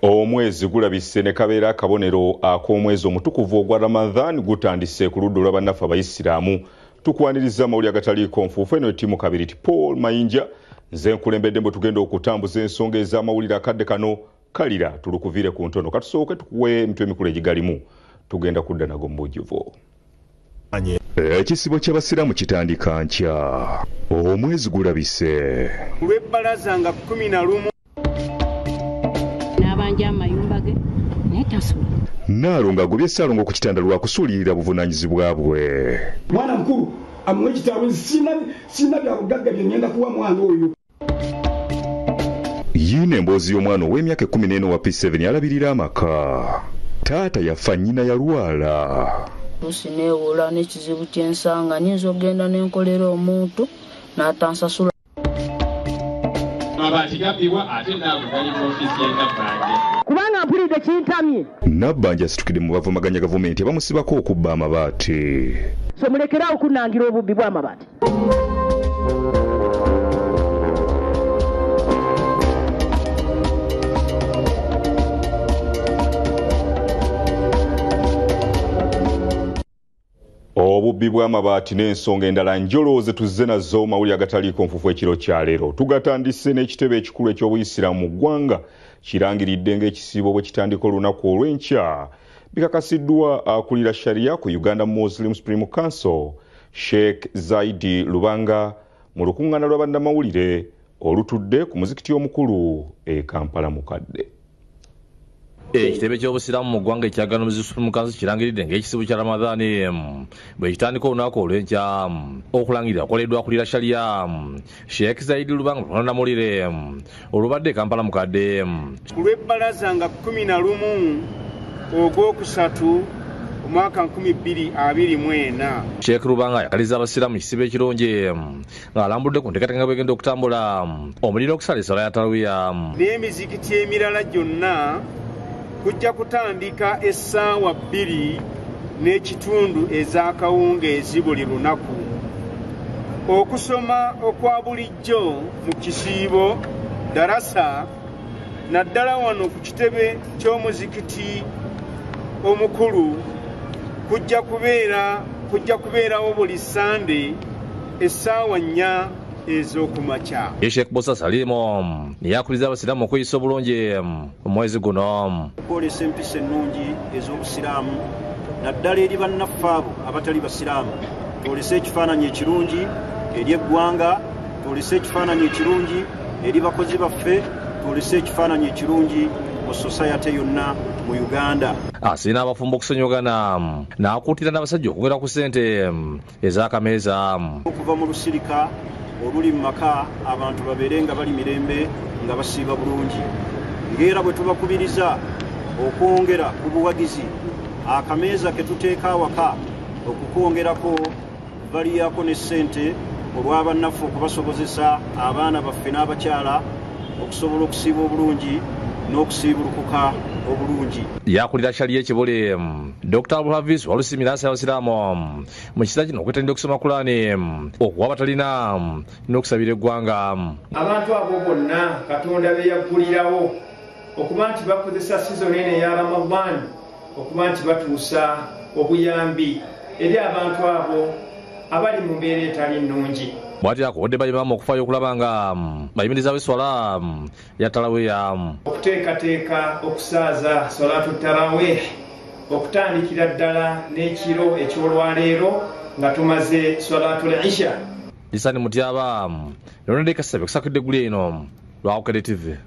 Omwezi gulabise ne kabeera akabonero ak'omwezi omutukuvu ogwa Ramadhan gutandise ku ludda lw'abannaffe abayisiraamu. Tukwaniriza amawulire agataliiko nfuufu eno ettiimu kabiri ti Paul Mayinja nze nkulembedde mbu tugenda okutambuza ensonga ez'amawulire akadde kano kalira tulukuviire ku ntono katusooke tukuwe emitwe emikulu egigalimu tugenda kudda nago mu bujjuvu. Ekisibo ky'abasiraamu kitandika nkya omwezi gulabise olw'ebbalaza nga 11 n'abanja amayumba ge netasula Nnaalongo agobye Ssaalongo ku kitanda lwa kusuulirira buvunaanyizibwa bwe. Mwana mukulu amuwe ekitabo sina bya bugagga bye ngenda kuwa mwana oyo. Yiino emboozi y'omwana ow'emyaka 14 wa P7 alabirira amaka. Taata yafa nnyina yalwala. Sineewola n'ekizibu ky'ensanga nyinza okgenda n'enkolera omuntu n'atansasula. Mabaati gabbibwa ate naawe gali mu ofiisi y'Nabbanja. kubanga mpulidde kintamye. Nabbanja asitukidde mu bavumaganya gavumenti abamusibako okubba amabaati. So mulekerawo kunnangira obubbi bw'amabaati. Obubbi bw'amabaati n'ensonga endala njolooze tuzze nazo mawulire agataliiko nfuufu ekiro kya leero. Tugatandise n'ekitebe ekikulu eky'obuyisiraamu mu ggwanga kirangiridde ng'ekisiibo bwe kitandika olunaku olw'enkya. Bikakasiddwa akulira sharia ku Uganda Muslim Supreme Council Sheikh Zaidi Lubanga mu lukuŋŋaana lwa bannamawulire olutudde ku muzikiti omukulu e Kampala Mukadde. Ekitebe ky'obusiraamu mu ggwanga ekyagana Muslim Supreme Council kirangiridde ng'ekisibo kya Ramadhan bwe kitandika olunaku olw'enkya okulangirira akoleddwa akulira sharia Sheikh Zaidi Lubanga mu bannamawulire olubadde e Kampala Mukadde. olw'ebbalaza nga 11 ogw'okusatu omwaka 2024. Sheikh Lubanga yakaliza abasiraamu ekisibo ekirungi ng'alambudde ku nteekateeka bwegenda okutambula omuliro okusala essala ya tarawiya. N'emizikiti emirala gyonna kujja kutandika essaawa 2:30 ez'akawungeezi buli lunaku. Okusoma okwa bulijjo mu kisiibo darasa naddala wano ku kitebe ky'omuzikiti omukulu kujja kubeerawo buli Sande essaawa 4 ez'okumakya. Sheikh Bosa Salimu yakuliza abasiraamu okuyisa obulungi omwezi guno. Okwolesa empisa ennungi ez'obusiraamu naddala eri bannaffe abo abatali basiraamu. Twolese ekifaananyi ekirungi eri eggwanga, twolese ekifaananyi ekirungi eri bakozi baffe, twolese ekifaananyi ekirungi mu society yonna mu Uganda. Asiina abafumbo okusonyogana n'akuutira n'abasajja okwogera ku ssente ez'akameeza. Okuva mu lusirika oluli mu maka abantu babeere nga bali mirembe nga basiiba bulungi. Ng'era bwe tubakubiriza okwongera ku buwagizi akameeza ke tuteeka awaka okukwongerako baliyako ne ssente olw'abannaffe okubasobozesa abaana baffe n'abakyala okusobola okusiiba obulungi n'okusiibulukuka obulungi. Yakulira sharia ekibule Dr. Abdulaziz walusimira asaba abasiraamu mu kiseera kino okwettanira okusoma Qur'ani okuwa abatalina n'okusabira eggwanga. Abantu abo bonna Katonda be yaggulirawo okuba nti bakozesa sizoni eno eya Ramadhan okuba nti batuusa obuyambi eri abantu abo abali mu mbeera etali nnungi. Bw'ati akodde bayimaamu okufaayo okulaba nga bayimirizaawo esswala ya tarawiya. Okuteekateeka okusaaza salatu tarawih okutandikira ddala n'ekiro eky'olwaleero nga tumaze salatu al-isha. Lisani Mutyaba Ronald Kasabe kusakidde eggulu eno lwa Bukedde TV.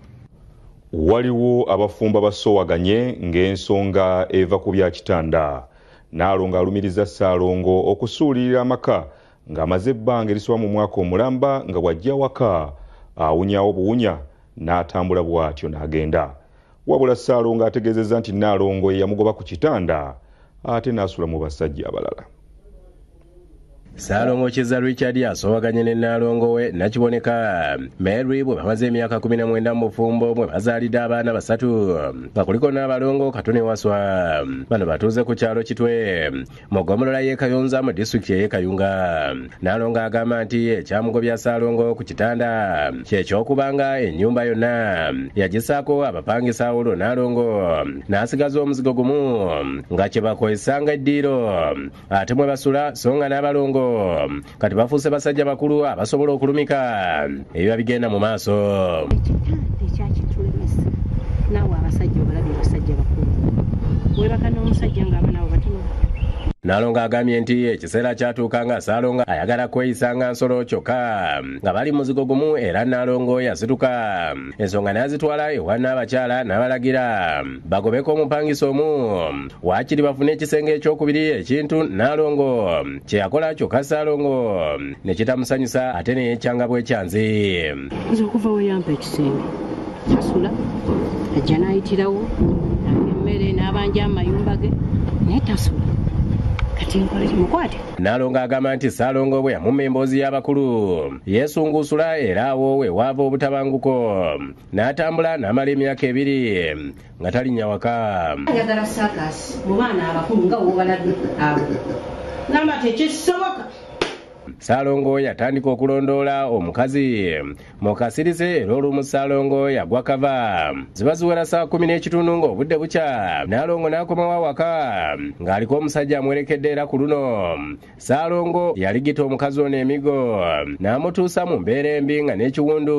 Waliwo abafumba basoowaganye ng'ensonga eva ku bya kitanda. Nnaalongo alumiriza Ssaalongo okusuulirira amaka ng'amaze ebbanga erisoba mu mwaka omulamba nga bw'ajja waka awunyawo buwunya n'atambula bw'atyo n'agenda. Wabula Ssaalongo ategeezezza nti Nnaalongo ye yamugoba ku kitanda ate n'asula mu basajja abalala. Ssaalongo Kiza Richard asoowaganye ne Nnaalongo we Nakiboneka Mary bwe bamaze emyaka 19 mu bufumbo bwe bazaalidde abaana basatu nga kuliko n'abalongo Katone Waswa. Bano batuuze ku kyalo Kitwe mu ggombolola y'e Kayonza mu disitulikiti y'e Kayunga. Nnaalongo agamba nti ekyamugobya Ssaalongo ku kitanda ky'ekyokubanga ennyumba yonna yagisaako abapangisa olwo Nnaalongo n'asigaza omuzigo gumu nga kye bakozesanga eddiiro ate mwe basula so nga n'abalongo kati bafuuse basajja bakulu abasobola okulumika ebyo bigenda mu maaso. Ekyakitulemesa naawe abasajja obalabye basajja bakulu webaka n'omusajja ng'abanaawo batono. Nnaalongo agambye nti ekiseera kyatuuka nga Ssaalongo ayagala kweyisa nga nsolo kyokka nga bali muzigo gumu era Nnaalongo yazituka ensonga n'azitwala ewa n'abakyala n'abalagira bagobeko omupangisa omu waakiri bafune ekisenge ekyokubiri ekintu Nnaalongo kye yakola kyokka Ssaalongo ne kitamusanyusa ate ne yeekyanga bwekyanzi. Nze okuva weyampa ekisenge kyasula ajja n'ayitirawo emmere n'abanja amayumba ge naye tasula. Nnaalongo agamba nti Ssaalongo bwe yamumma emboozi y'abakulu yeesunguusula era awo we waava obutabanguko n'atambula n'amala emyaka 2 nga talinnya waka. Ayagala saakasi mu baana abakulu nga w'obalabye abo ngamba tekisoboka. Ssaalongo yatandika okulondoola omukazi mu kasirize era olumu Ssaalongo yagwa kava ziba ziwera saa 10 ng'obudde bukya. Nnaalongo n'akomawo awaka ng'aliko omusajja amwerekedde era ku luno Ssaalongo yaligita omukazi ono emigo n'amutuusa mu mbeera embi nga n'ekiwundu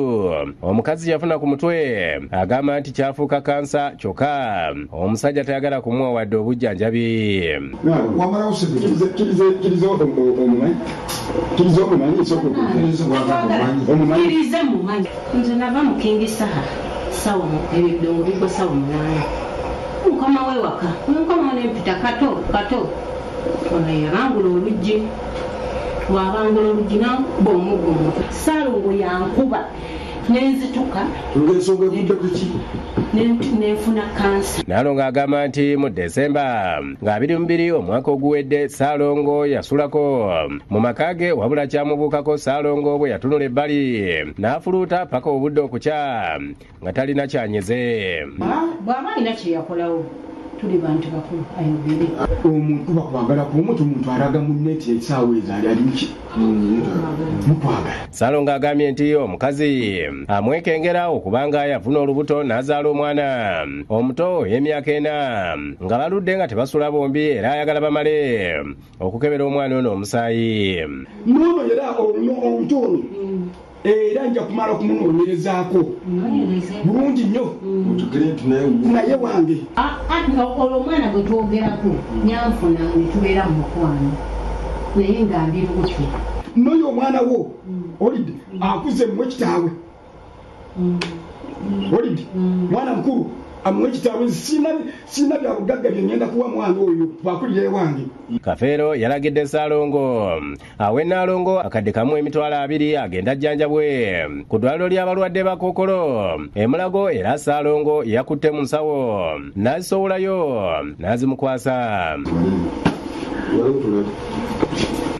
omukazi yafuna ku mutwe agamba nti kyafuuka kansa kyokka omusajja tayagala kumuwa wadde obujjanjabi. Kirize mumanyi nze nava mukingisa sawa ebidongo bigwa sawa 8 nkoma wewaka nkoma nempita kato ono yabangula oluggi wabangula oluggi nagba omuggo mutwe Ssaalongo yankuba nenzituka nenfuna kansa. Nnaalongo agamba nti mu Desemba nga 22 omwaka oguwedde Ssaalongo yasulako mu maka ge wabula kyamubuukako Ssaalongo bwe yatunula ebbali n'afuluuta paka obudde okukya nga talina kyanyeze. Bw'aba alina kye yakolawo tuli bantu bakulu ayogere. Omuntu bakwagala omuntu alaga mu neti ekisaawe ezaali aliki mukwagala. Ssaalongo agambye nti omukazi amwekengera okubanga yafuna olubuto n'azaala omwana omuto ey'emyaka 4 nga baludde nga tebasula bombi era ayagala bamale okukebera omwana ono omusaayi. N'ono era omuntu ono era nja kumala okumunoonyerezaako bulungi nnyo naye wange olwo omwana gwe twogerako nyanfuna netubeera mu mukwano naye nga ndi lubuto. N'oyo omwana wo olidde akuze muwe kitaawe olidde mwana mukulu amuwe kitaawe sina bya bugagga bye ngenda kuwa mwana oyo twakulira ewange. Kafeero yalagidde Ssaalongo awe Nnaalongo akadde kamu emitwalo 2 agenda ajjanjabwe ku ddwaliro ly'abalwadde ba Kookolo Mulago era Ssaalongo yakutte mu nsawo n'azisowolayo n'azimukwasa.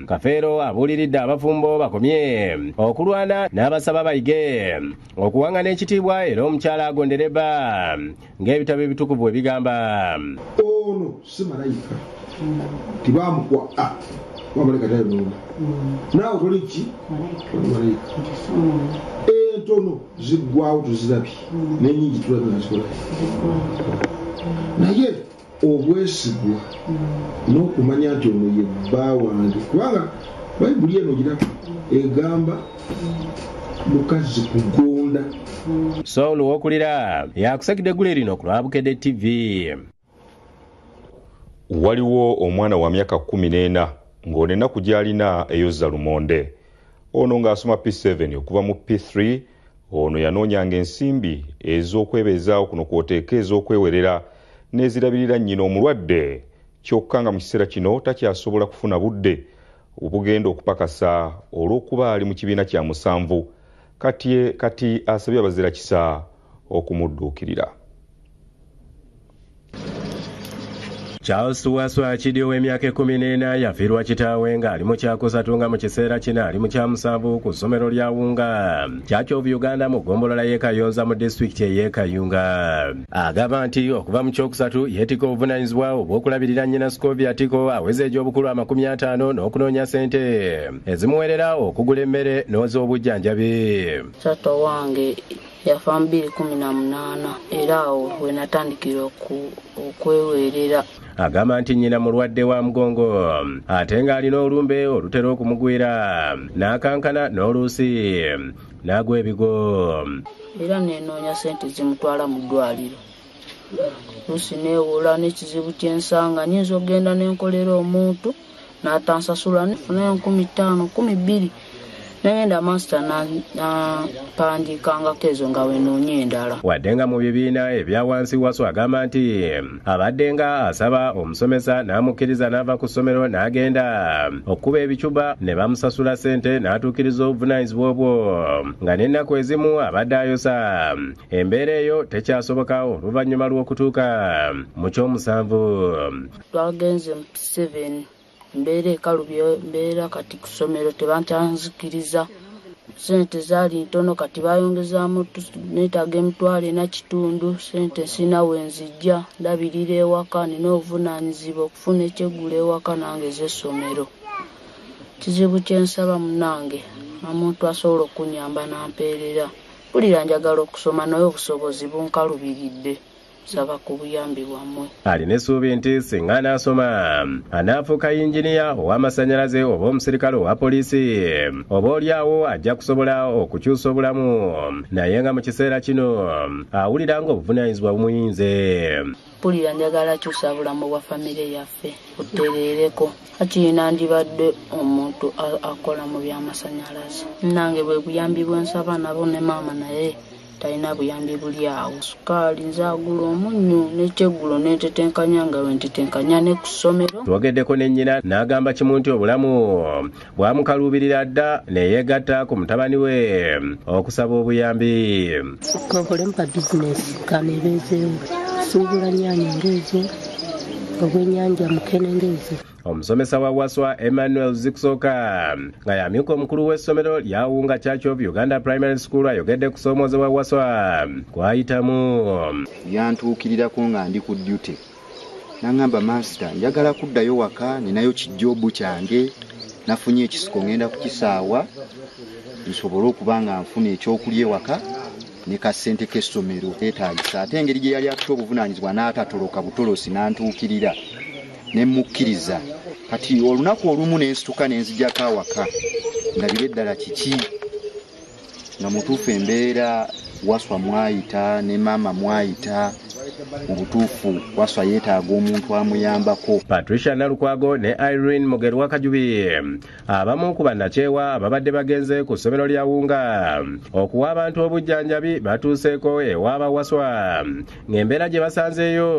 Kafeero abuuliridde abafumbo bakomye okulwana n'abasaba bayige okuwangana ekitiibwa era omukyala agondereba ng'ebitabo ebitukuvu bwe bigamba. Ono si malayika tibamukwa wamaleka tayononga naawe koleki malayika entono ziggwawo tuzirabye n'enyingi tulabye nazikola naye obwesigwa n'okumanya nti ono ye bba wange kubanga bayibuli eno girako egamba mukazi kugonda. Soul w'okulira yakusakidde eggulu lino ku lwa Bukedde TV. Waliwo omwana wa myaka 14 ng'ono ennaku gy'alina eyozza lumonde. Ono ng'asoma P7 okuva mu P3 ono yanoonyanga ensimbi ez'okwebeezaawo kuno kw'oteeka ez'okwewerera n'ezirabirira nnyina omulwadde kyokka nga mu kiseera kino takyasobola kufuna budde obugenda okupakasa olw'okuba ali mu kibiina kya 7 kati asabye abazira kisa okumudduukirira. Charles Waswa Kidio w'emyaka 14 yafiirwa kitaawe ng'ali mu kyakusatu nga mu kiseera kino ali mu kyamusanvu ku ssomero lya Wunga Church of Uganda mu ggombolola y'e Kayonza mu disitulikiti ey'e Kayunga. Agamba nti okuva mu kyokusatu yeetika obuvunaanyizibwa obw'okulabirira nnyina Scovia Tiko aweza egy'obukulu 50 n'okunoonya ssente ezimuwerera okugula emmere n'oz'obujjanjabi. Taata wange yafa 2018 era awo we natandikira okweweerera. Agamba nti nnyina mulwadde wa mugongo ate ng'alina olumbe olutera okumugwira n'akankana n'oluusi n'agwa ebigo. Era nenoonya ssente zimutwala mu ddwaliro. Luusi neewuula n'ekizibu ky'ensanga nyinza okgenda n'enkolera omuntu n'atansasula nfunayo 15,000 12 nagenda master napandiikangako ezo nga wenoonya endala. Wadde nga mu bibiina ebya wansi Waswa agamba nti abadde nga asaba omusomesa n'amukkiriza n'ava ku ssomero n'agenda okuba ebicuba ne bamusasula ssente n'atuukiriza obuvunaanyizibwa obwo nga n'ennaku ezimu abadde ayosa. Embeera eyo tekyasoboka oluvannyuma lw'okutuuka mu kyomusanvu. Twagenze mu 7 mbeera ekalubye mbeera kati ku ssomero tebantanzikiriza. Ssente zaali ntono kati bayongezaamu neetaaga emitwalo 4.5 ssente sina wenzijja ndabirira ewaka nina obuvunaanyizibwa okufuna ekyeggula ewaka nange ez'essomero. Kizibu kyensaba munnange omuntu asobola okunyamba n'ampeerera. Mpulira njagala okusoma naye obusobozi bunkalubiridde. Saba ku buyambi bwammwe. Alina essuubi nti singa anaasoma anaafuuka yinginiya ow'amasannyalaze oba omusirikale owa poliisi oba oliawo ajja kusobola okukyusa obulamu naye nga mu kiseera kino awulira nga obuvunaanyizibwa bumuyinze. Mpulira njagala kyusa bulamu bwa famire yaffe butereereko. Hakiina ndibadde omuntu akola mu by'amasannyalaze. Nange bwe buyambi bwensaba nabo ne maama naye talina buyambi buli awo. Sukaali nzaagula omunnyo n'ekyeggulo n'entetenkanya nga wentetenkanya ne ku ssomero. Twogeddeko ne nnyina n'agamba kimu nti obulamu bwamukaluubirira dda ne yeegatta ku mutabani we okusaba obuyambi. Nkolemu ka bizinesi kaneebeezeewo. Suubula nnyaanya ng'ezo, obwennyanja mukene ng'ezo. Omusomesa wa Waswa Emmanuel Zikusoka nga yamyuka omukulu w'essomero lya Wunga Church of Uganda Primary School ayogedde ku kusoomoozebwa Waswa kwayitamu. Yantuukirirako nga ndi ku duty. N'angamba master njagala kuddayo waka ninayo kijjobu kyange nafunye ekisiko ngenda kukisaawa nsobole okuba nga nfuna ekyokulya ewaka ne kasente k'essomero eetaagisa. Ate engeri gye yali akuta obuvunaanyizibwa n'atatoloka butolosi n'antuukirira ne mukkiriza. Kati olunaku olumu n'ensituka n'enzijjako awaka ndabira eddala kiki nga mutuufu embeera Waswa mwayita ne maama mwayita mu butuufu Waswa yeetaaga omuntu amuyambako. Patricia Nalukwago ne Irene Mugerwa Kajubi abamu ku bannakyewa ababadde bagenze ku ssomero lya Wunga okuwa abantu obujjanjabi batuuseeko ewaaba Waswa ng'embeera gye basanzeeyo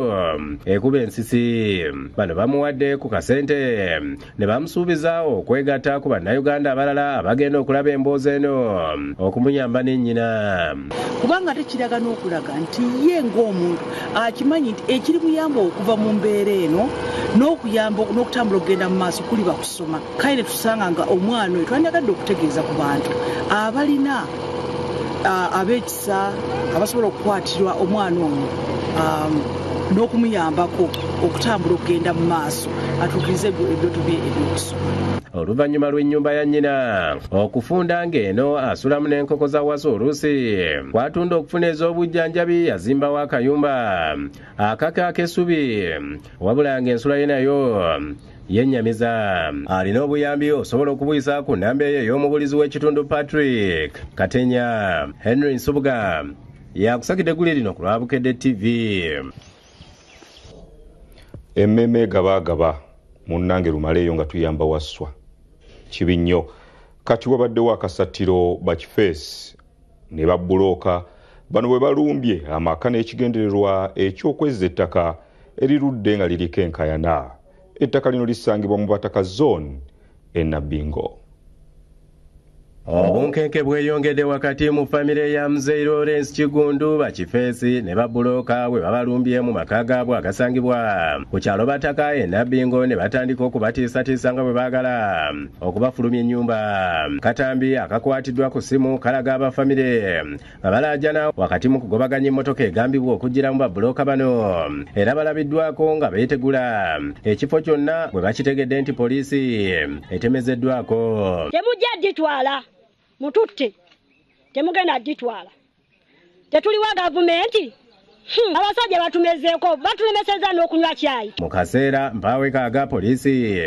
ekuba ensisi. Bano bamuwadde ku kasente ne bamusuubiza okwegatta ku bannayuganda abalala abagenda okulaba emboozi eno okumuyamba n'ennyina. Kubanga tekiraga n'okulaga nti ye ng'omuntu akimanyi nti ekiri muyamba okuva mu mbeera eno n'okuyamba n'okutambula okugenda mu maaso kuli bakusoma. Kale ne tusanga nga omwana oyo twanyagadde okutegeeza ku bantu abalina ab'ekisa abasobola okukwatirwa omwana ono n'okumuyambako okutambula okugenda mu maaso atuukirize ebyoto bye eby'okusoma. Oluvannyuma lw'ennyumba ya nnyina okufunda ng'eno asulamu n'enkoko za Waswa oluusi kwatunda okufuna ez'obujjanjabi yazimbawo akayumba akaka ak'essubi wabula ng'ensula ye nayo yennyamiza. Alina obuyambi osobola okubuyisa ku nnamba eyo ey'omubulizi w'ekitundu Patrick Katenya. Henry Nsubuga yakusakidde egguli lino ku lwa Bukedde TV. Emmeme gabaagaba munnange lumaleeyo nga tuyamba Waswa kibi nnyo. Kati wabaddewo akasattiro bakifeesi ne babbulooka bano bwe balumbye amaka n'ekigendererwa ekyokwezza ettaka erirudde nga liriko enkayana. Ettaka lino lisangibwa mu Bataka Zone e Nabbingo. Obunkenke bweyongedde wakati mu famire ya Mzee Lawrence Kigundu bakifeesi ne babuloka bwe babalumbye mu maka gaabwe agasangibwa ku kyalo Bataka e Nabbingo ne batandika okubatiisatiisa nga bwe baagala okubafulumya ennyumba. Katambi akakwatiddwa ku ssimu kalaga abafamire nga balaajana wakati mu kugobaganya emmotoka egambibwa okuggira mu babuloka bano era balabiddwako nga beetegula ekifo kyonna bwe bakitegedde nti poliisi etemezeddwako. Temujja gitwala mututte temugenda gitwala tetuliwa gavumenti abasajja batumezeeko batulemeseza n'okunywa cyayi. Mu kaseera mpaawe kaaga poliisi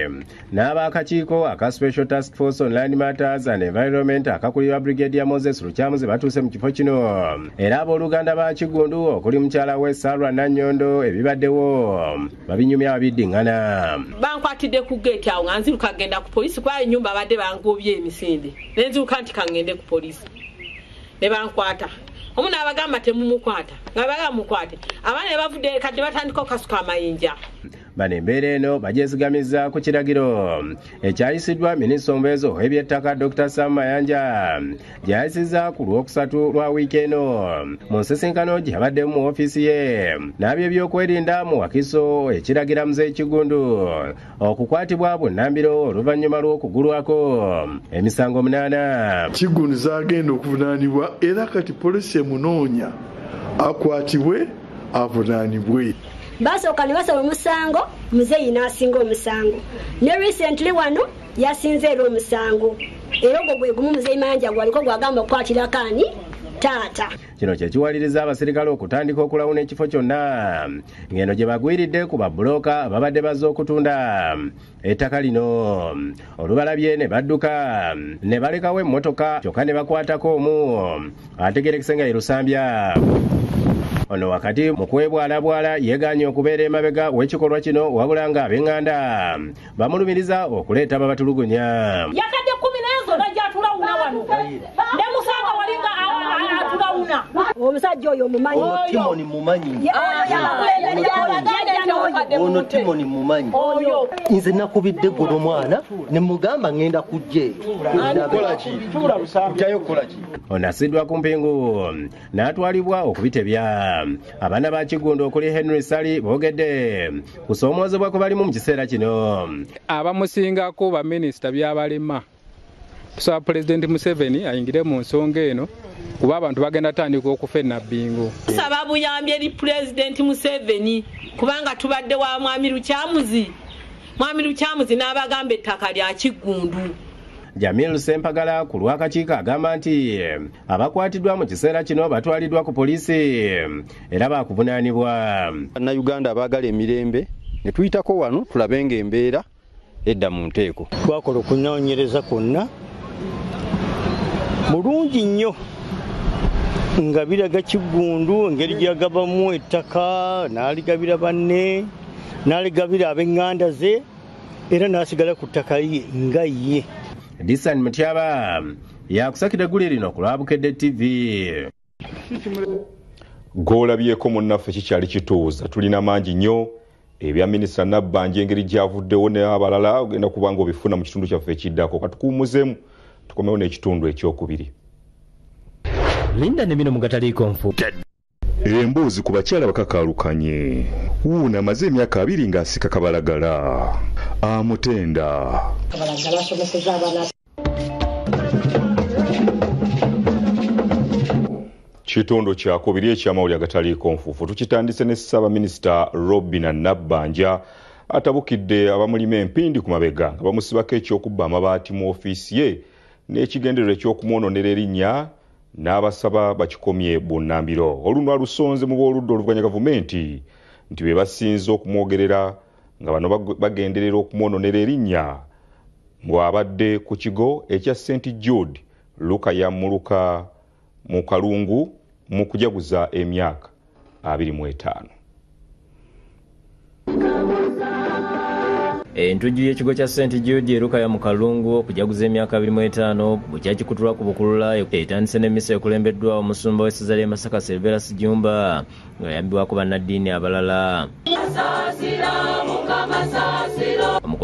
n'ab'akakiiko aka Special Task Force on Land Matters and Environment akakulirwa Brigadier Moses Lukyamuzi batuuse mu kifo kino era abooluganda ba Kigundu okuli mukyala we Sarwa Nnaalongo ebibaddewo babinyumya babiddiŋŋana. Bankwatidde ku geeti awo nga nziruka kagenda ku poliisi kuba ennyumba abadde bangobye emisinde ne nziruka nti kangende ku poliisi ne bankwata. Omu n'abagamba temumukwata nga bagamukwate abaana ne bavudde kati batandika okasuka amayinja. Bano embeera eno bagyesigamizza ku kiragiro ekyayisiddwa minisita omubeezi ow'ebyettaka Dr. Sam Mayanja gy'ayisizza ku Lwokusatu lwa wiiki eno mu nsisinkano gye yabaddemu mu ofiisi ye n'aby'ebyokwerinda mu wakiso ekiragira Mzee Kigundu okukwatibwa bunnambiro oluvannyuma lw'okugulwako emisango 8. Kigundu zagenda okuvunaanibwa era kati poliisi emunoonya akwatibwe avunaanibwe. Basooka ne basaba omusango muzeeyi n'asinga omusango ne recently wano yasinze era omusango era ogwo gwe gumu muzeeyi Mayanja gwaliko gwagamba okukwatira kaani taata. Kino kye kiwaliriza abaserikale okutandika okulawuna ekifo kyonna ng'eno gye bagwiridde ku babuloka ababadde bazze okutunda ettaka lino. Olubalabye ne badduka ne balekawo emmotoka kyokka ne bakwatako omu ategerekese nga ye Lusambya. Ono wakati mu kwebwalabwala yeeganye okubeera emabega w'ekikolwa kino wabula nga ab'eŋŋanda bamulumiriza okuleeta babatulugunya. Yakadde 10 n'ezo najja atulawuna wano ne musanga walinga atulawuna. Omusajja oyo mumanyi. Timoni mumanyi. Ono Timoni mumanyi. Nze nakubidde golo mwana ne mugamba ngenda kujje. Ono asiddwa ku mpingu n'atwalibwa okubitebya. Abaana ba Kigundu okuli Henry Sali boogedde kusoomoozebwa kwe balimu mu kiseera kino. Abamusingako baminisita byabalema tusaba Pulezidenti Museveni ayingire mu nsonga eno kuba abantu bagenda tandika okufa e Nabbingo. Tusaba buyambi eri Pulezidenti Museveni kubanga tubadde wa Mwami Lukyamuzi n'abagamba ettaka lya Kigundu. Jamil Sempagala ku lw'akakiiko agamba nti abakwatiddwa mu kiseera kino batwaliddwa ku poliisi era baakuvunaanibwa. Bannayuganda abaagala emirembe ne tuyitako wano tulabe ng'embeera edda mu nteeko. Twakola okunoonyereza kwonna mulungi nnyo nga biraga Kigundu engeri gyagabamu ettaka n'aligabira banne n'aligabira ab'eŋŋanda ze era n'asigala ku ttaka lye nga ye. Disan Mutyaba yakusakira egguli lino ku lwa Bukedde TV. Gw'olabyeko munnaffe kikyali kituuza tulina mangi nnyo ebya minisita Nabbanja engeri gy'avuddewo n'abalala ogenda kuba nga obifuna mu kitundu kyaffe ekiddako katukuwumuzeemu tukomewo n'ekitundu ekyokubiri. Linda ne bino mugataliiko nfu. Emboozi ku bakyala bakakaalukanye. Wuuna amaze emyaka 2 ng'asika kabalagala. Amutenda. Kabalagala asomeseza abaana. Kitundu kyakubiri eky'amawulire agataliiko nfuufu tukitandise ne Ssaabaminisita Robinah Nabbanja atabukidde abamulima empindi ku mabega nga bamusibako ekyokubba amabaati mu ofiisi ye n'ekigendererwa eky'okumwononera erinnya n'abasaba bakikomye bunnambiro. Olunwa lusonze mu b'oludda oluvuganya gavumenti nti be basinze okumwogerera nga bano bagenderera okumwononera erinnya ng'abadde ku kigo ekya St. Jude Luka ya Muluka mu Kalungu mu kujaguza emyaka 25. Entujju y'ekigo kya St. Jude Luka ya mu Kalungu okujaguza emyaka 25 bukyakikutulwa ku Bukulula etandise n'emmisa ekulembeddwa omusumba w'essaza ly'e Masaka Silverus Jumba ng'ayambibwako bannaddiini abalala.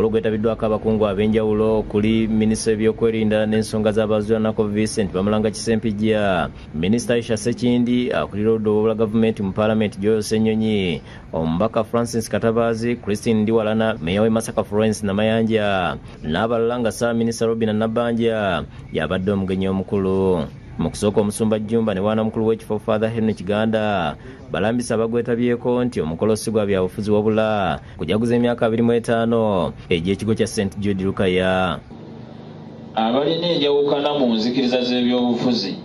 omukolo gwetabiddwako abakungu ab'enjawulo kuli minisita w'ebyokwerinda n'ensonga z'abazuulanako Vincent Bamulanga Kisempijja, minisita Aisha Sekindi akulira oludda obwa gavumenti mu paalamenti Joel Ssenyonyi, omubaka Francis Katabazi, Christine Ndiwalana, meya w'e Masaka Florence Namayanja n'abalala nga Ssaabaminisita Robina Nabbanja y'abadde omugenyi omukulu. Mu kusooka Omusumba Jjumba ne waana mukulu w'ekifo Father Henry Kiganda balambisa abagwetabyeko nti omukolo si gwa byabufuzi wabula kujaguza emyaka 25 egy'ekigo kya St Jude Lukaya. Abalina enjawukana mu nzikiriza z'ebyobufuzi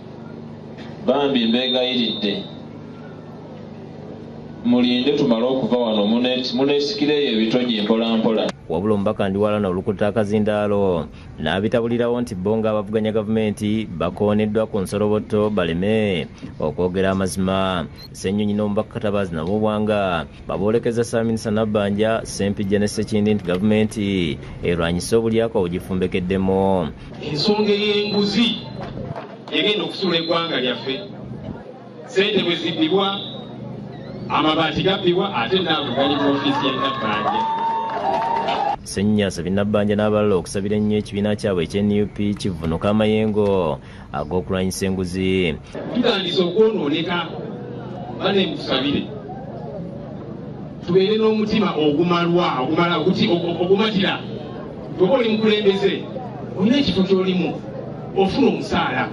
bambi mbeegayiridde mulinde tumale okuva wano muneesikireyo ebitogi mpolampola. Wabula omubaka Ndiwalana olukuta akazindaalo n'abitabulirawo nti bo ng'abavuganya gavumenti bakooneddwa ku nsoloboto baleme okwogera amazima. Ssenyonyi n'omubaka Katabazi nabo bwanga baboolekeza Ssaabaminisita Nabbanja, Ssempijja ne Sekindi nti gavumenti erwanyise obulyako obugifumbekeddemu. Ensonga ey'enguzi egenda okusula eggwanga lyaffe, ssente bwe zibbibwa, amabaati gabbibwa, ate Nnaalongo gali mu ofiisi ya Nabbanja. Ssenyonyi asabye Nabbanja n'abalala okusabira ennyo ekibiina kyabwe ekye-NUP kivunuka amayengo ag'okulwanyisa enguzi. Tutandise okwonooneka bale mutusabire tubeere n'omutima ogumatira. Bw'oba oli mukulembeze olina ekifo ky'olimu ofuna omusaala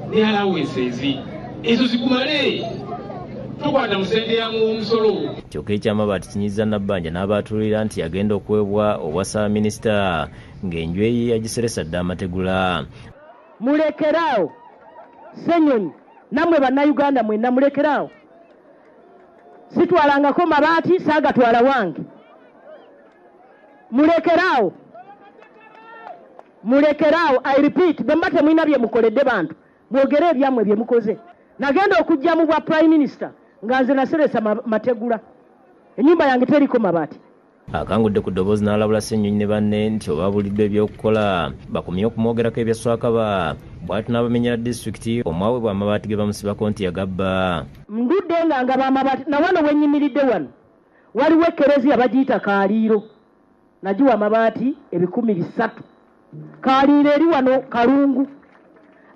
ne alawensi ezo zikumale. Tukwata musende ya omusolo. Kyokka ekyamabaati kinyiza Nabbanja n'abaatulira nti yagenda okuweebwa obwa Ssaabaminisita ng'enju ye yagiseresa dda amategula. Mulekeraawo Ssenyonyi namwe bannayuganda mwenna mulekeraawo. Sitwalangako mabaati saagatwala wange. Mulekeraawo I repeat, bemba temwina bye mukoledde bantu mwogere ebyammwe bye mukoze. Nagenda okujja mu bwa Prime Minister nga nze naseresa mategula. Ennyumba yange teriko mabaati. Akangudde ku ddoboozi n'alabula Ssenyonyi ne banne nti oba buliddwa ebyokukola bakomye okumwogerako ebyaswakaba bw'ati n'abamenyera disitulikiti omwaweebwa amabaati ge bamusibako nti yagabba. Ndudde nga ngaba amabaati na wano wenyimiridde wano waliwo ekereziya bagiyita Kaaliiro, nagiwa amabaati 300. Kaaliiro eri wano Kalungu,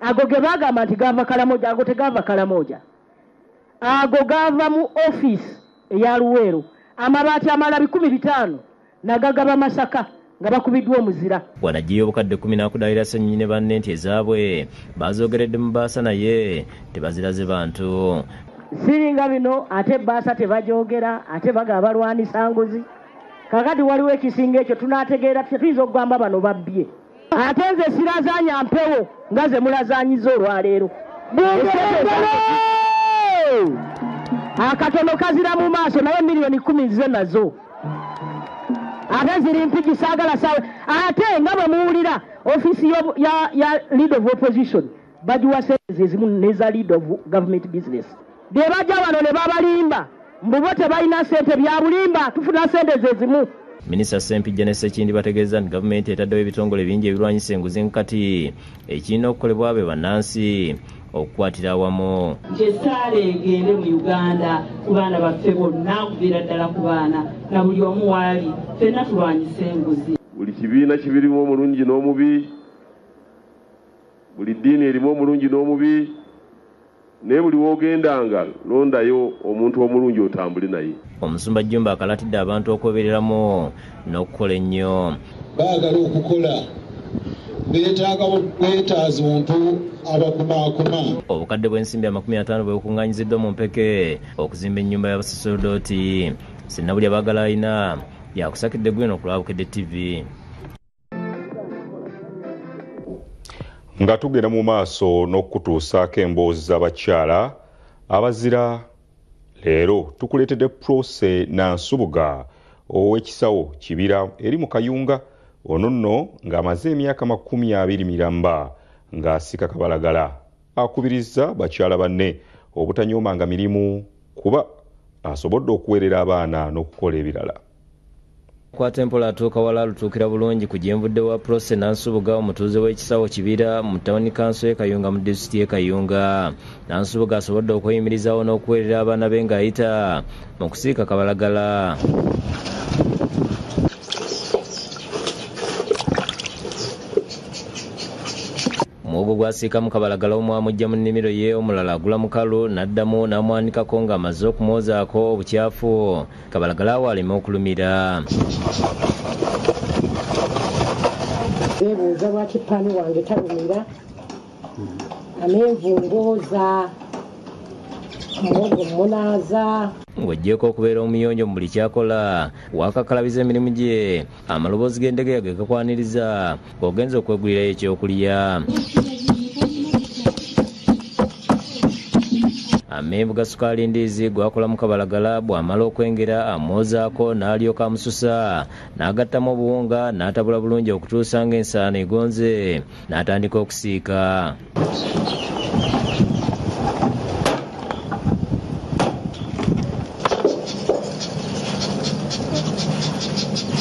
ago ge bagamba nti gava Kalamoja, ago tegava Kalamoja, ago gava mu office eya Luweero. Amabaati amala 1500 nagagaba Masaka nga bakubiddwa omuzira. Wanagiye obukadde 10 n'akudaalira Ssenyonyi ne banne nti ezaabwe bazoogeredde mu baasa naye tebaziraze bantu. Siringa bino ate baasa tebajogera ate bagaba balwanisa nguzi. Kakati waliwo ekisinga ekyo tunaategeera tuyinza okugamba bano babbye. Ate nze sirazanya mpewo nga ze mulazanyiza olwaleero. Akatono kazira mu maaso naye miliyoni 10 ze nazo. Ate ziri mpigi saagala sawe. Ate nga bwe muwulira office ya lead of opposition bagiwa sente ezimu neza lead of government business. Bye bajja wano ne babalimba mbubo tebalina sente bya bulimba tufuna sente ezimu. Minisita Ssempijja ne Sekindi bategeeza nti gavumenti etaddewo ebitongole bingi ebirwanyisa enguzi nkati ekirina okukolebwa be bannansi okukwatira awamu. Essaala egende mu Uganda ku baana baffe bonna okuviira ddala ku baana na buli omu waali ffenna tulwanyisa enguzi. Buli kibiina kibirimu omulungi n'omubi, buli ddiini erimu omulungi n'omubi, naye buli w'ogendanga londayo omuntu omulungi otambule naye. Omusumba Jjumba akalatidde abantu okwebereramu n'okukola ennyo. Baagala okukola beetaaga bwetaazi muntu abakumaakuma. Obukadde bw'ensimbi 50 bwe bukungaanyiziddwa mu mpeke okuzimba ennyumba y'abasaserodooti. Sinnabulya baagala alina yakusakidde gwino okulaba Bukedde TV. Nga tugenda mu maaso n'okutuusaako emboozi z'abakyala abazira, leero tukuleetedde Prose Nansubuga ow'ekisawo Kibira eri mu Kayunga. Ono nno ng'amaze emyaka 20 miramba ng'asika kabalagala. Akubiriza bakyala banne obutanyoomanga mirimu kuba asobodde okuweerera abaana n'okukola ebirala. Kwata empola atuuka wala lutuukira bulungi ku gyenvudde wa Prose Nansubuga omutuuze w'ekisawo Kibira mu tawuni kanso y'e Kayunga mu disitulikiti y'e Kayunga. Nansubuga asobodde okweyimirizawo n'okuweerera abaana be ng'ayita mu kusiika kabalagala. bwasiika mu Kabalagala omu amujja mu nnimiro ye, omulala agula mukalu n'addamu n'amwanikako ng'amaze okumwozaako obukyafu Kabalagala awo aleme okulumira. Beebuuza lwaki paani wange talumira, amenvu ngooza, muwogo munaaza. Ng'oggyeko okubeera omuyonjo mu buli kyakola, waakakalabiza emirimu gye, amaloboozi g'endegeya ge gakwaniriza ng'ogenza okwegulirayo ekyokulya. Amenvu ga sukaali ndiizi gwakola mu Kabalagala, bw'amala okwengera amwozaako n'alyoka amususa n'agattamu obuwunga n'atabula bulungi okutuusa ng'ensaano egonze n'atandika okusiika.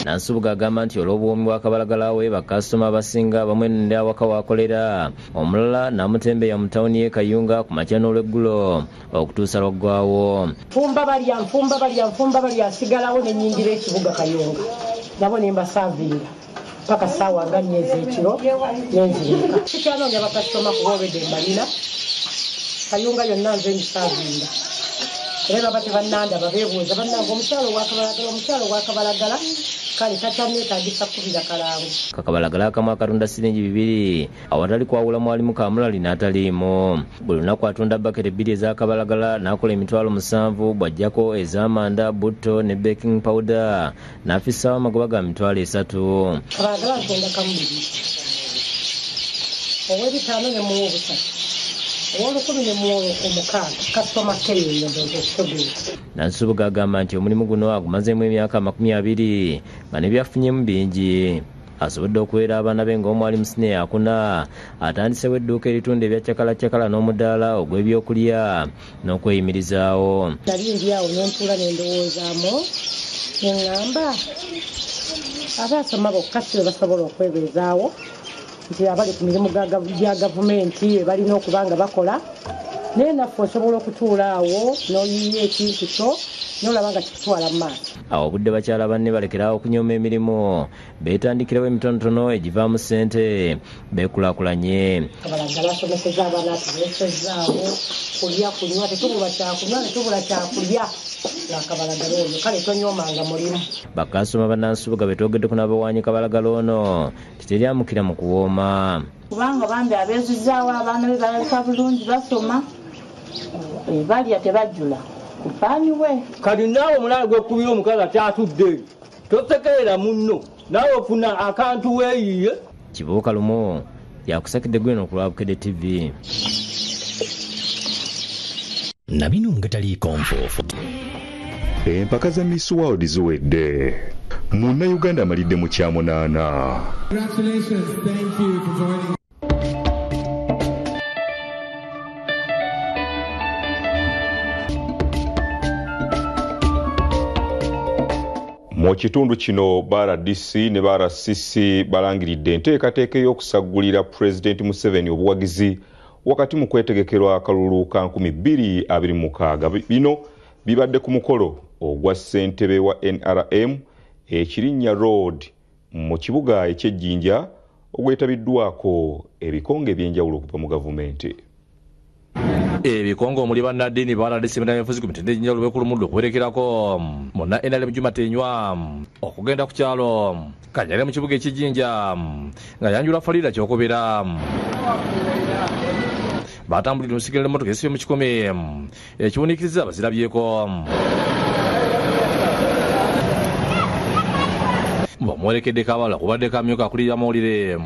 Nansubuga agamba nti olw'obuwoomi bwa Kabalagala we bakasitoma abasinga bamwe nenda awaka w'akolera, omulala n'amutembeya mu tawuni y'e Kayunga ku makya n'olweggulo okutuusa lwaggwaawo. Nfumba balya asigalawo ne nnyingira ekibuga Kayunga, nabo ne mbasaavinga paka ssaawa nga 4 ez'ekiro n'enzirika. Sikyanoonya bakasitoma kuba obedde mbalina Kayunga yonna nze ngisaavinga. Era baba tebannandaba beebuuza bannange omukyalo gwa Kabalagala kale takyanneetagisa kkubira kalangu. Kabalagala akamu akatunda siringi 2 awatali kwawula mwalimu Kamulali n'ataliimu. Buli lunaku atunda baketi 2 eza Kabalagala n'akola emitwalo 7 bw'ajjako ez'amanda, butto ne baking powder n'afissaawo amagoba ga mitwalo 3. Kabalagala ntunda kamu 2 ow'ebitaano ne muwa obusatu. Nansubuga agamba nti omulimu guno agumazeemu emyaka 20 nga nebyafunyemu bingi. Asobodde okuweera abaana be ng'omwalimu Sine akuna atandisewo edduuka eritunda ebyaccakalaccakala n'omudaala ogw'ebyokulya n'okweyimirizaawo. Nali ndi awo n'entuula ne ndowoozaamu ne ŋŋamba abaasoma bokka si basobola okwebezaawo nti abali ku mirimu gya gavumenti balina okuba nga bakola, naye naffe osobola okutuula awo n'oyiiya ekintu kyo n'olaba nga kikutwala mu maaso. Awo obudde bakyala banne balekerawo okunyooma emirimu, beetandikirewo emitonotono egivaamu ssente beekulaakulanye. Kabalagala asomeseza abaana ati beesezaawo kulya kunywa, tetubula kyakunywa tetubula kyakulya. Kabalagala ono kale tonyoomanga mulimu. Bakasitoma bannansubuga betwogeddeko n'abawaanyi Kabalagala ono titeryamukira mu kuwooma. Kubanga bambi abeezizaawo abaana be balabika bulungi basoma, balya tebajjula kupaanyi we. Kati naawe omulala gwekubira omukazi akyatudde totekerera munno naawe ofuna akantu weeyiye. Kibuuka lumu yakusakidde gwino ku lwa Bukedde TV. Nabino ngataliiko nfoofu. Empaka za Miss World ziwedde. Munnayuganda amalidde mu kya 8. Congratulations. Thank you for joining. Mu kitundu kino BRDC ne BRCC balangiridde enteekateeka y'okusaggulira Pulezidenti Museveni obuwagizi wakati mu kwetegekerwa akalulu ka 2026. Bino bibadde ku mukolo ogwa ssentebe wa NRM ekirinnya Road mu kibuga eky'Ejjinja ogwetabiddwako ebikonge ebyenjawulo okuva mu gavumenti. Ebikongo omuli bannaddiini baaladesemera enfuzi ku mitendera egy'enjawulo beekulumudde okuberekerako muna NRM Jumateenywa okugenda ku kyalo Kanyere mu kibuga ek'Ejjinja nga yanjula falira kyokubira. Batambulira olusigala l'emmotoka esibye mu kikome ekiwuniikiriza abazirabyeko. Bamwerekeddeko abalala kubaddeko amyuka akulira amawulire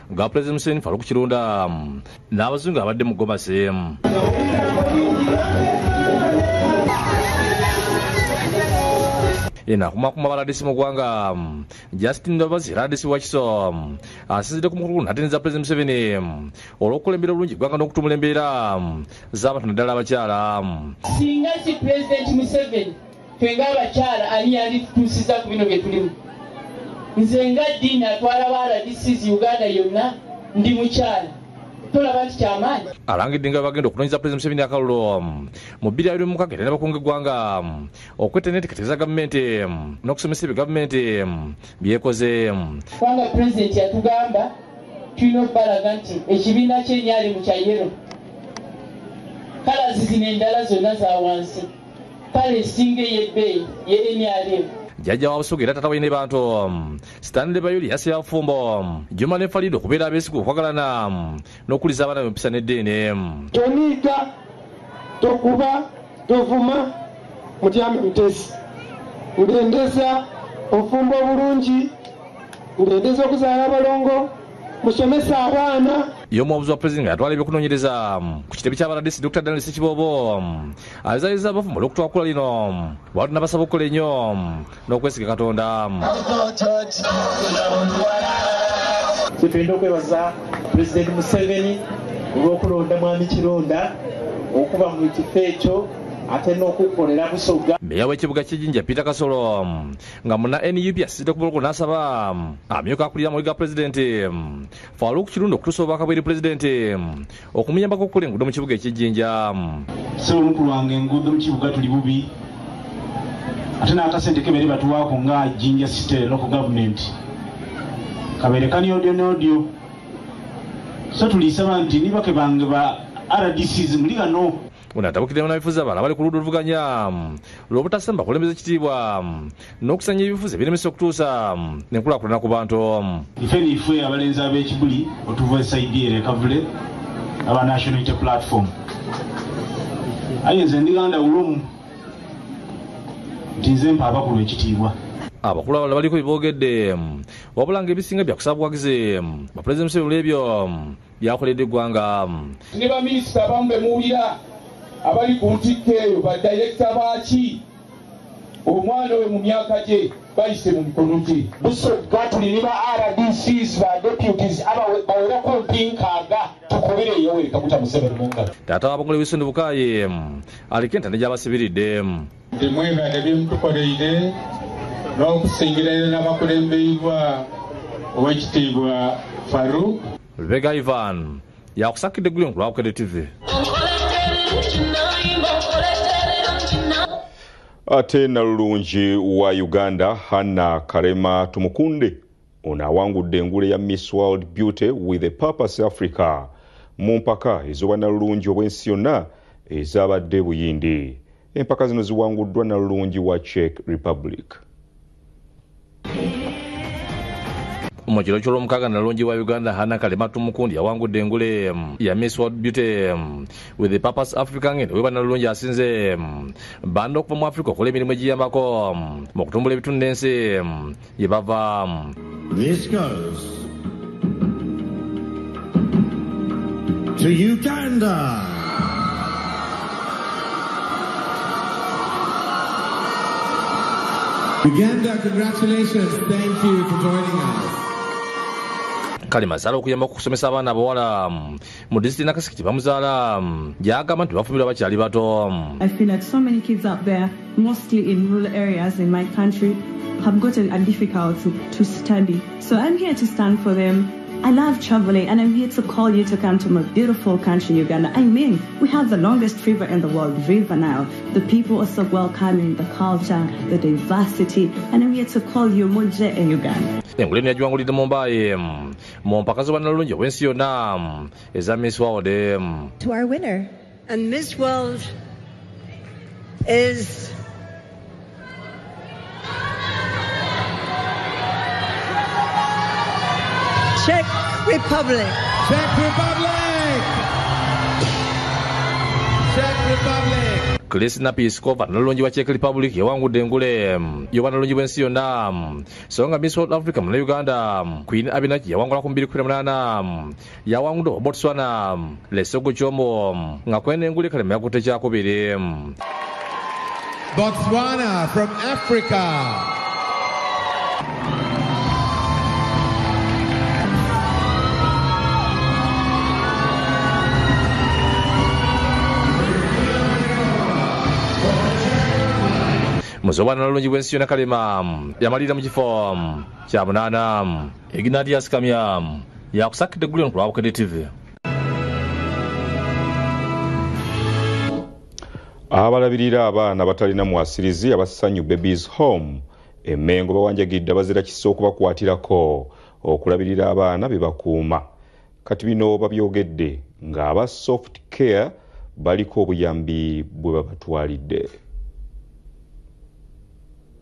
ga Pulezidenti Museveni Faluku Kirunda n'abazungu abadde mu Gomase. Enakumakuma baladisi mu ggwanga Justin Mbabazi radisi wa Kiso asinzidde ku mukulu n'ateneza Pulezidenti Museveni olw'okukulembera obulungi eggwanga n'okutumula embeera z'abantu naddala abakyala. Singa si Pulezidenti Museveni ffe ng'abakyala ani yanditutuusiza ku bino bye tulimu. Nze nga ddiini atwala BRDC Uganda yonna ndi mukyala. Tolaba nti kyamaanyi. Alangidde nga bagenda okunoonyeza Pulezidenti Museveni akalulu mu 2026 era n'abakungu eggwanga okwetta enteekateeka za gavumenti n'okusomesa ebyo gavumenti byekoze. Kubanga Pulezidenti yatugamba tulina okubalaga nti ekibiina kyenyali mu kya yero kalazi zino endala zonna za wansi kale esinga ey'ebbeeyi ye NRM. jjajja wa Busoga era tata wayine bantu Stanley Bayuli yasaba bafumbo Juma ne Falido okubeera abeesiga okwagalana n'okuliza abaana mu mpisa n'eddeene. Toniiga, tokuba, tovuma, mutyame mutesi. Ndendeza ofumbo obulungi, ndendeza okuzaala abalongo, musomesa abaana. Y'omuwabuzi wa pulezidenti yatwala eby'okunoonyereza ku kitebe ky'abaradisi Dr. Daniel Ssekiboobo alizaliza abafumbo olw'okutwakula lino bwatu n'abasaba okukola ennyo n'okwesiga Katonda. Tulina okwebaza Pulezidenti Museveni olw'okulonda mwami Kironda okuba mu kifo ekyo ate n'okukolera Busoga. Meya w'ekibuga ky'Ejjinja Peter Kasolo nga muna NUP asidde ku buloko n'asaba amyuka akulira amawulire ga pulezidenti Farouk Kirunda okutuusa obubaka bw'eri pulezidenti okumuyambako okukola enguudo mu kibuga eky'Ejjinja. Ssaalongo wange enguudo mu kibuga tuli bubi ate n'akasente kebere batuwaako nga Jinja City local government kabere kani odio so tulisaba nti nibake bange ba RDCs muli bano unatabukire n'abifuza abalala bali ku ludda oluvuganya lw'obutasemba kulembeza ekitiibwa n'okusanya ebifuza ebiremesa okutuusa n'enkulaakulana ku bantu. Ife abalenzi ab'ekibuli otuva esaidi erekavule aba National Unity Platform aye nze ndiganda ulumu nti nze mpa abakulu ekitiibwa. Abakulu abalala baliko bibogedde wabula nga ebisinga byakusaba buwagizi bapulezidenti Museveni olw'ebyo byakoledde eggwanga. Ne baminisita abamu be muwulira abali ku ntikko eyo badirekita baaki omwana we mu myaka gye bayise mu mikono gye. Busoga tuli ne ba RDCs ba deputies bawerako mpinkaaga tukubire Yoweri Kaguta Museveni mu ngalo. Taata w'abongole Wilson Bukaayi aliko entanda gy'abasibiridde. Temwebale byemutukoleire n'okusingira n'abakulembeibwa ow'ekitiibwa Farouk. Lubega Ivan yakusakidde eggulu enkulu wa Bukedde TV. Ate Nnaalongo wa Uganda Hannah Karema Tumukunde ono awangudde engule ya Miss World Beauty with a Purpose Africa mu mpaka ez'obwa Nnaalongo obw'ensi yonna ezabadde Buyindi. Empaka zino ziwanguddwa Nnaalongo wa Czech Republic. Mu kiro ky'olwomukaaga Nnaalongo wa Uganda Hannah Karema Tumukunde yawangudde engule ya Miss World Beauty with the Purpose Africa ng'eno weba Nnaalongo asinze banda okuva mu Africa okola emirimu egiyambako mu kutumbula ebitundu n'ensi gye bava. This goes to Uganda. Uganda, congratulations. Thank you for joining us. Kale mazala okuyamba okusomesa abaana abawala mu disitulikiti Nakasikiti bamuzaala gy'agamba nti bafumbirwa bakyali bato. I feel like so many kids out there, mostly in rural areas in my country, have gotten it difficult to study. So I'm here to stand for them. I love traveling and I'm here to call you to come to my beautiful country, Uganda. I mean, we have the longest river in the world, River Nile. The people are so welcoming, the culture, the diversity, and I'm here to call you Muje in Uganda. Engule ni yajiwangulidde mu Mbaye mu mpaka z'obwa Nnaalongo obw'ensi yonna eza Miss World. To our winner, and Miss World is Czech Republic. Czech Republic. Czech Republic. Kristina Piskova Nnaalongo wa Czech Republic yawangudde engule y'obwa Nnaalongo bw'ensi yonna. So nga Miss World Africa mu Uganda Queen Abinaki yawangula ku 228 yawangudde obwa Botswana Lesotho Chombo nga kwene engule Karema yakutte kyakubiri. Botswana from Africa. Muzoba Nnaalongo bw'ensi yonna Karema yamalira mu kifo kya 8. Ignatius Kamya yakusakidde eggulu enkulu wa Bukedde TV. Abalabirira abaana batalina mwasirizi abasanyu Babies Home Emmengo bawanjagidde abazira kisa okubakwatirako okulabirira abaana be bakuuma. kati bino babyogedde ng'aba soft care baliko obuyambi bwe babatwalidde.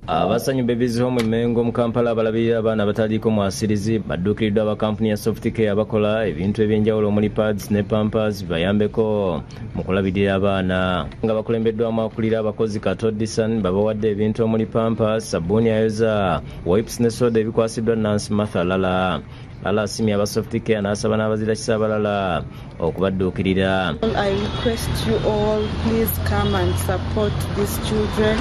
Abasanyu Babies Home Mengo mu Kampala abalabirira abaana bataliiko mwasirizi badduukiridwa aba kampuni ya soft care abakola ebintu ebyenjawulo omuli pads ne pampers bayambeko mu kulabirira abaana nga bakulembeddwamu akulira abakozi Katodisan babawadde ebintu omuli pampers, sabbuuni ayoza, wipes ne soda ebikwasiddwa Nancy Martha Lala. Lala asimye aba soft care n'asaba n'abazira Kisaabalala okubadduukirira. I request you all please come and support these children.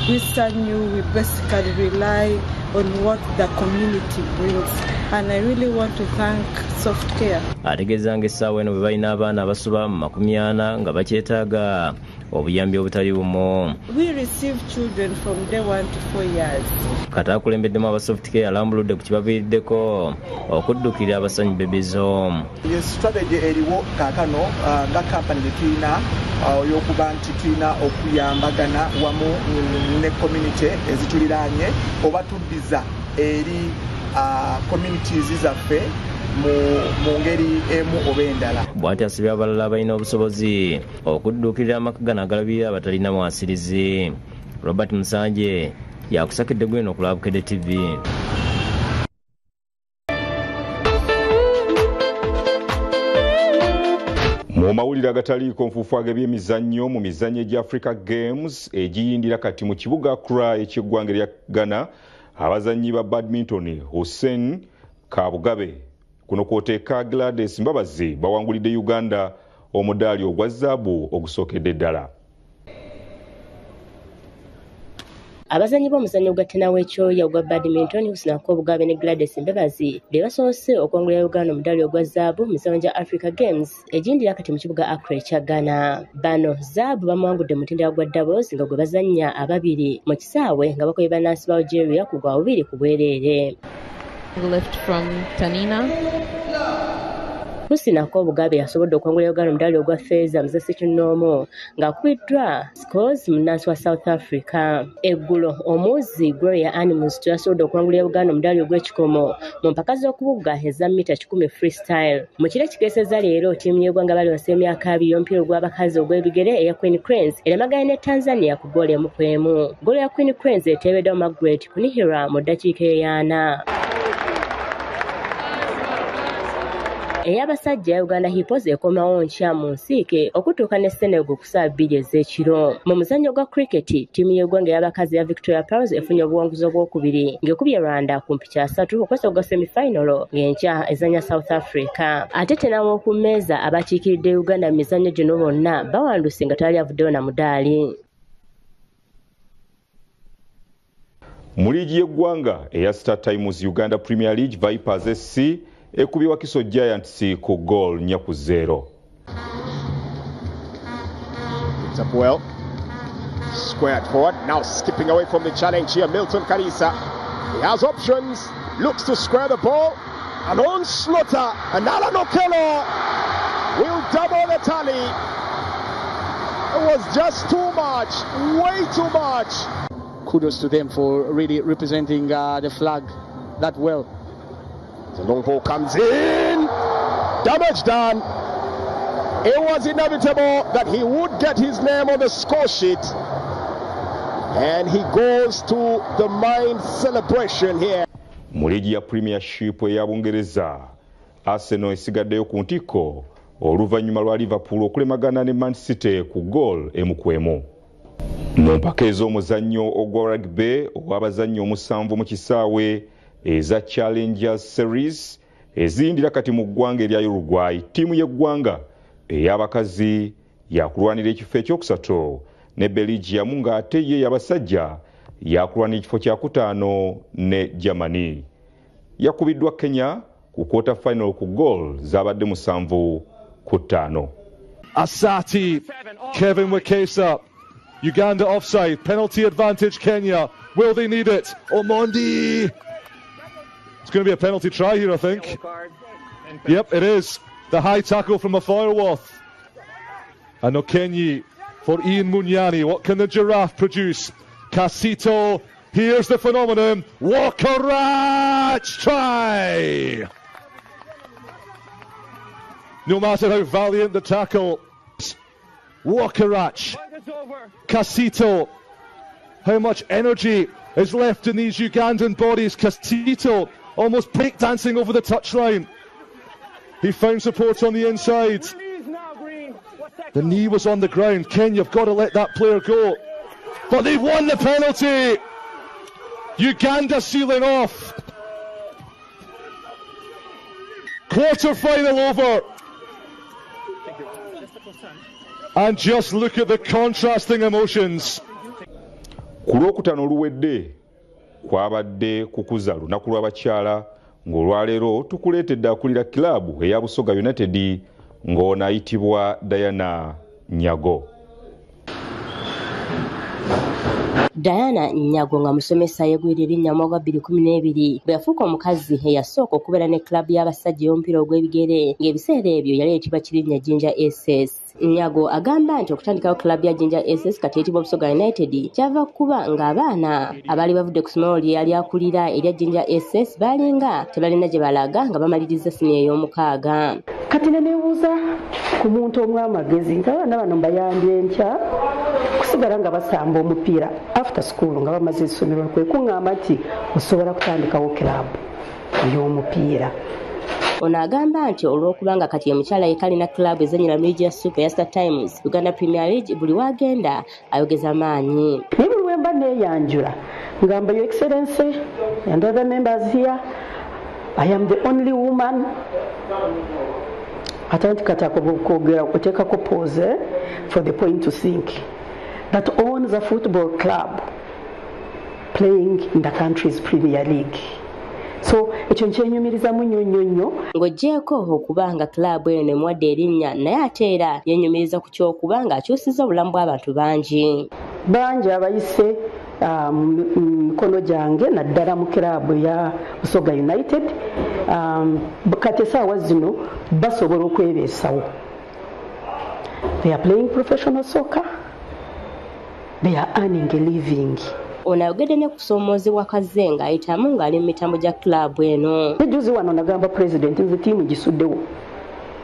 We Sanyu, we basically rely on what the community brings, and I really want to thank soft care. Ategeeza ng'essaawa eno bwe balina abaana abasuba mu 40 nga bakyetaaga obuyambi obutali bumu. We receive children from day 1 to 4 years. Kati akulembeddemu aba soft care alambuludde ku kibaviiriddeko okuddukira abasanyu Babies Home. Ye strategy eriwo kaakano nga kampani gye tulina y'okuba nti tulina okuyambagana wamu ne community ezituliraanye oba tuddiza eri communities zaffe mu ngeri emu oba endala. Bw'ati asibye abalala abalina obusobozi okudduukirira amaka gano agalabirira abatalina mwasirizi. Robert Musanje yakusakidde gwino ku Bukedde TV. Mu mawulire agataliiko nfuufu ag'ebyemizannyo mu mizannyo egya Africa Games egiyindira kati mu kibuga Accra eky'eggwanga erya Ghana, abazannyi ba badminton Hussein Kabugabe kuno kw'oteeka Gladys Mbabazi bawangulidde Uganda omudaali ogwa zzaabu ogusookedde ddala. Abazannyi b'omuzannyo gwa tennis w'ekyoya ogwa badminton Hussein Kabugabe ne Gladys Mbabazi be basoose okwangulira Uganda omudaali ogwa zzaabu mu mizannyo gya Africa Games egiyindira kati mu kibuga Accra ekya Ghana. Bano zzaabu bamuwangudde mu mutindo gwa doubles nga gwe bazannya ababiri mu kisaawe nga bakoye bannansi ba Algeria ku gwa bubiri ku bwereere. Lift from Tanina. Hussein Kabugabe yasobodde okwangulira Uganda omudaali ogwa ffeeza mu z'Ssekinomo ng'akubiddwa scores munnansi wa South Africa. Eggulo omuwuzi Gloria Animals yasobodde okwangulira Uganda omudaali ogw'ekikomo mu mpaka z'okubuga eza mita 10 freestyle. Mu kiro ekigeesezza leero ttiimu y'eggwanga balonsa emyaka 2 y'omupiira ogw'abakazi ogw'ebigere eya Queen Cranes eremaganye ne Tanzania ku ggoolo 1-1. Ggoolo ya Queen Cranes eteebeddwa Margaret Kunihira mu ddakiika ey'ana. Ey'abasajja ya Uganda Hippos ekomawo nkya mu nsiike okutuuka ne Senegal ku saa 2 ez'ekiro. Mu muzannyo gwa cricket ttiimu y'eggwanga y'abakazi ya Victoria Pearls efunye obuwanguzi obwokubiri ng'ekubye Rwanda ku mpiki 3 okwesoga semifinal ng'enkya ezannya South Africa. Ate tenawo ku mmeeza abakiikiridde Uganda mu mizannyo gino bonna bawanduse nga tewali avuddeyo na mudaali. Mu liigi y'eggwanga eya Star Times Uganda Premier League Vipers SC ekubye Wakiso Giants ku goal 4-0. It's up well. Squared forward. Now skipping away from the challenge here, Milton Karisa. He has options. Looks to square the ball. An onslaughter. Nnaalongo will double the tally. It was just too much. Way too much. Kudos to them for really representing the flag that well. The long ball comes in. Damage done. It was inevitable that he would get his name on the score sheet. And he goes to the Mind celebration here. Mu liigi ya Premiership eya Bungereza, Arsenal esigaddeyo ku ntikko oluvannyuma lwa Liverpool okulemagana ne Man City ku goal 1-1. Mu mpaka ez'omuzannyo ogwa rugby ow'abazannyi 7 mu kisaawe eza Challengers Series eziyindira kati mu ggwanga erya Uruguay, ttiimu y'eggwanga ey'abakazi yakulwanira ekifo ekyokusatu ne Belgium ng'ate ye y'abasajja yakulwanira ekifo kya 5 ne Germany. Yakubiddwa Kenya ku quarter final ku goal zabadde 7-5. Asati, Kevin Wekesa, Uganda offside, penalty advantage Kenya. Will they need it? Omondi. It's going to be a penalty try here, I think. Yep, it is. The high tackle from Afoyerworth. And Okenyi for Ian Munyani. What can the giraffe produce? Casito. Here's the phenomenon. Walker Ratch try. no matter how valiant the tackle. Wakarach, Casito, how much energy is left in these Ugandan bodies. Casito almost breakdancing over the touchline. He found support on the inside. The knee was on the ground. Kenya have got to let that player go. But they've won the penalty. Uganda sealing off. Quarter-final over. And just look at the contrasting emotions. Ku Lwokutaano oluwedde kwabadde kukuza lunaku lw'abakyala ng'olwaleero tukuleetedde akulira kilaabu eya Busoga United ng'ono ayitibwa Diana Nnaalongo. Diana Nnaalongo nga musomesa yegwira erinnya mu mwaka 2012 bwe yafuuka omukazi eyasooka okubeera ne club y'abasajja y'omupiira ogw'ebigere ng'ebiseera ebyo yali eyitibwa kirinnya Jinja SS. Nnaalongo agamba nti okutandikawo club ya Jinja SS kati eyitibwa Busoga United kyava kuba ng'abaana abaali bavudde ku ssomero lye yali akulira erya Jinja SS baalinga tebalina gye balaga nga bamaliriza siniya ey'omukaaga. Kati ne neebuuza ku muntu omw'amagezi ng'abaana bano mbayambye ntya kusigala nga basamba omupiira after school nga bamaze essomero kwe kuŋŋamba nti osobola kutandikawo club ey'omupiira. Ono agamba nti olw'okubanga kati omukyala yekka alina club ezannyira mu ligi ya Super ya Star Times Uganda Premier League buli wagenda ayogeza maanyi. Naye buli wemba neeyanjula ngamba Your Excellency and other members here, I am the only woman. Atandi katako kwogera kuteekako pause for the point to sink that owns a football club playing in the country's Premier League. So ekyo nkyenyumirizamu nnyo ng'oggyeko okuba nga club eyo nemuwadde erinnya naye ate era yenyumiriza ku ky'okuba ng'akyusizza obulamu bw'abantu bangi abayise mikono gyange naddala mu club ya Busoga United. Kati essaawa zino basobola okwebeesawo. They are playing professional soccer. They are earning a living. Ono ayogedde ne kusomoozebwa kaze ng'ayitamu ng'ali mu mitambo gya club eno. Ejuzi wano nagamba president nze ttiimu gisuddewo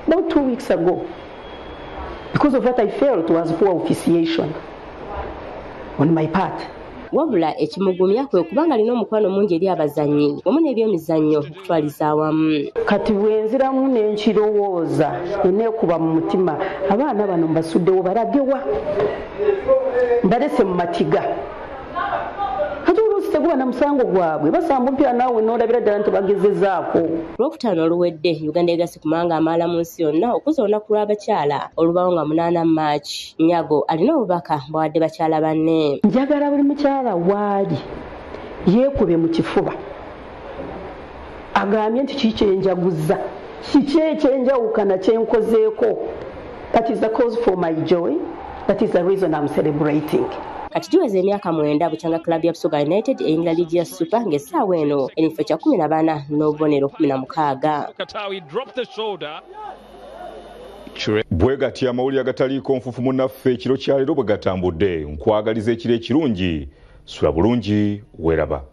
about 2 weeks ago because of what I felt was poor officiation on my part. Wabula ekimugumya kwe kubanga alina omukwano mungi eri abazannyi wamu n'ebyemizannyo okutwaliza awamu. Kati bwenziramu n'enkirowooza eneekuba mu mutima abaana bano mbasuddewo balagewa mbalese mu matiga. Kati oluusi teguba na musango gwabwe basamba omupiira naawe n'olabira ddala nti bagezezaako. Lwokutaano oluwedde Uganda egase kumanga amaala mu nsi yonna okuza olunaku lw'abakyala olubawo nga 8 March. Nnaalongo alina obubaka bwawadde bakyala banne. Njagala buli mukyala waali yeekube mu kifuba agambye nti kiki kyenjaguza kiki ekyenjawukana kyenkozeeko. That is the cause for my joy. That is the reason I'm celebrating. Kati giweze emyaka 9 bukyanga club ya Busoga United eyingira ligi ya Super ng'essaawa eno erifo kya 14 n'obubonero 16. Bwe gatya amawulire agataliiko nfufu munnaffe ekiro kya leero bwe gatambudde nkwagaliza ekiro ekirungi sula bulungi weeraba.